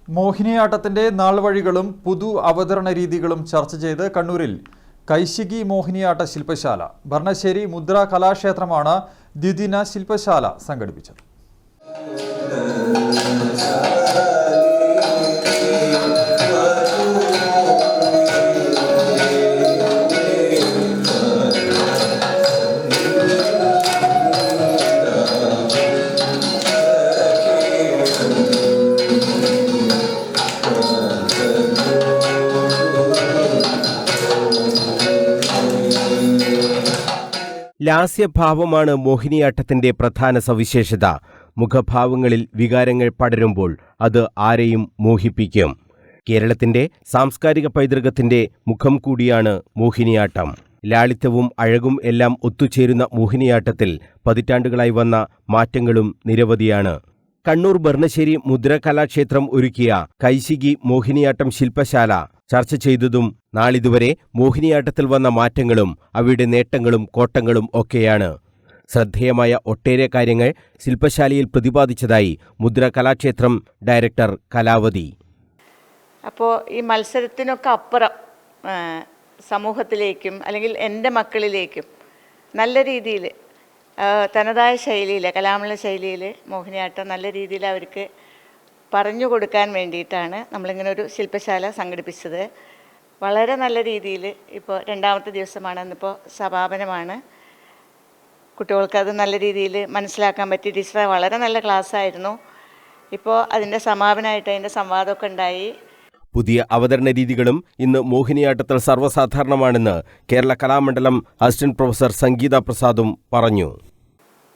മോഹിനിയാട്ടത്തിന്റെ നാൾവഴികളും പുതു അവതരണ രീതികളും ചർച്ച ചെയ്ത് കണ്ണൂരിൽ കൈശികി മോഹിനിയാട്ട ശില്പശാല ഭരണശ്ശേരി മുദ്ര കലാക്ഷേത്രമാണ് ദ്വിദിന ശില്പശാല സംഘടിപ്പിച്ചത്. ലാസ്യഭാവമാണ് മോഹിനിയാട്ടത്തിന്റെ പ്രധാന സവിശേഷത. മുഖഭാവങ്ങളിൽ വികാരങ്ങൾ പടരുമ്പോൾ അത് ആരെയും മോഹിപ്പിക്കും. കേരളത്തിന്റെ സാംസ്കാരിക പൈതൃകത്തിന്റെ മുഖം കൂടിയാണ് മോഹിനിയാട്ടം. ലാളിത്യവും അഴകും എല്ലാം ഒത്തുചേരുന്ന മോഹിനിയാട്ടത്തിൽ പതിറ്റാണ്ടുകളായി വന്ന മാറ്റങ്ങളും നിരവധിയാണ്. കണ്ണൂർ ഭരണശ്ശേരി മുദ്ര കലാക്ഷേത്രം ഒരുക്കിയ കൈശികി മോഹിനിയാട്ടം ശില്പശാല ചർച്ച ചെയ്തതും നാളിതുവരെ മോഹിനിയാട്ടത്തിൽ വന്ന മാറ്റങ്ങളും അവയുടെ നേട്ടങ്ങളും കോട്ടങ്ങളും ഒക്കെയാണ്. ശ്രദ്ധേയമായ ഒട്ടേറെ കാര്യങ്ങൾ ശില്പശാലയിൽ പ്രതിപാദിച്ചതായി മുദ്ര കലാക്ഷേത്രം ഡയറക്ടർ കലാവതി. അപ്പോൾ ഈ മത്സരത്തിനൊക്കെ അപ്പുറം സമൂഹത്തിലേക്കും അല്ലെങ്കിൽ എൻ്റെ മക്കളിലേക്കും നല്ല രീതിയിൽ തനതായ ശൈലിയിൽ കലാമണ്ഡല ശൈലിയിൽ മോഹിനിയാട്ടം നല്ല രീതിയിൽ അവർക്ക് പറഞ്ഞു കൊടുക്കാൻ വേണ്ടിയിട്ടാണ് നമ്മളിങ്ങനെ ഒരു ശില്പശാല സംഘടിപ്പിച്ചത്. വളരെ നല്ല രീതിയിൽ ഇപ്പോൾ രണ്ടാമത്തെ ദിവസമാണ്, ഇന്നിപ്പോൾ സമാപനമാണ്. കുട്ടികൾക്ക് അത് നല്ല രീതിയിൽ മനസ്സിലാക്കാൻ പറ്റി. ടീച്ചറെ വളരെ നല്ല ക്ലാസ്സായിരുന്നു. ഇപ്പോൾ അതിൻ്റെ സമാപനമായിട്ട് അതിൻ്റെ സംവാദമൊക്കെ ഉണ്ടായി. പുതിയ അവതരണ രീതികളും ഇന്ന് മോഹിനിയാട്ടത്തിൽ സർവ്വസാധാരണമാണെന്ന് കേരള കലാമണ്ഡലം അസിസ്റ്റന്റ് പ്രൊഫസർ സംഗീത പ്രസാദും പറഞ്ഞു.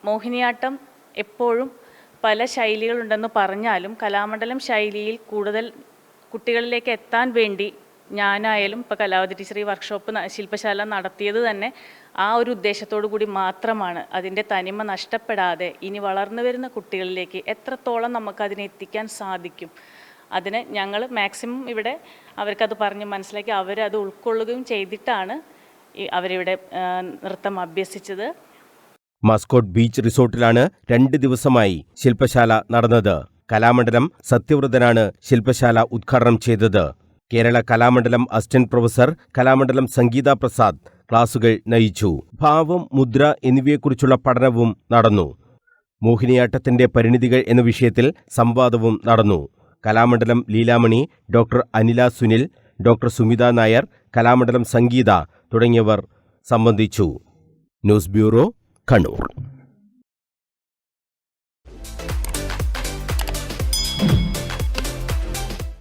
മോഹിനിയാട്ടം എപ്പോഴും പല ശൈലികളുണ്ടെന്ന് പറഞ്ഞാലും കലാമണ്ഡലം ശൈലിയിൽ കൂടുതൽ കുട്ടികളിലേക്ക് എത്താൻ വേണ്ടി ഞാനായാലും ഇപ്പോൾ കലാവതി ടീച്ചർ ഈ വർക്ക്ഷോപ്പ് ശില്പശാല നടത്തിയത് തന്നെ ആ ഒരു ഉദ്ദേശത്തോടു കൂടി മാത്രമാണ്. അതിൻ്റെ തനിമ നഷ്ടപ്പെടാതെ ഇനി വളർന്നു വരുന്ന കുട്ടികളിലേക്ക് എത്രത്തോളം നമുക്കതിനെ എത്തിക്കാൻ സാധിക്കും, അതിന് ഞങ്ങൾ മാക്സിമം ഇവിടെ അവർക്കത് പറഞ്ഞ് മനസ്സിലാക്കി അവരത് ഉൾക്കൊള്ളുകയും ചെയ്തിട്ടാണ് അവരിവിടെ നൃത്തം അഭ്യസിച്ചത്. മാസ്കോട്ട് ബീച്ച് റിസോർട്ടിലാണ് 2 ദിവസമായി ശില്പശാല നടന്നത്. കലാമണ്ഡലം സത്യവ്രതനാണ് ശില്പശാല ഉദ്ഘാടനം ചെയ്തത്. കേരള കലാമണ്ഡലം അസിസ്റ്റന്റ് പ്രൊഫസർ കലാമണ്ഡലം സംഗീത പ്രസാദ് ക്ലാസുകൾ നയിച്ചു. ഭാവം, മുദ്ര എന്നിവയെക്കുറിച്ചുള്ള പഠനവും നടന്നു. മോഹിനിയാട്ടത്തിന്റെ പരിണിതികൾ എന്ന വിഷയത്തിൽ സംവാദവും നടന്നു. കലാമണ്ഡലം ലീലാമണി, ഡോക്ടർ അനില സുനിൽ, ഡോക്ടർ സുമിത നായർ, കലാമണ്ഡലം സംഗീത തുടങ്ങിയവർ സംബന്ധിച്ചു. News bureau, Kannur.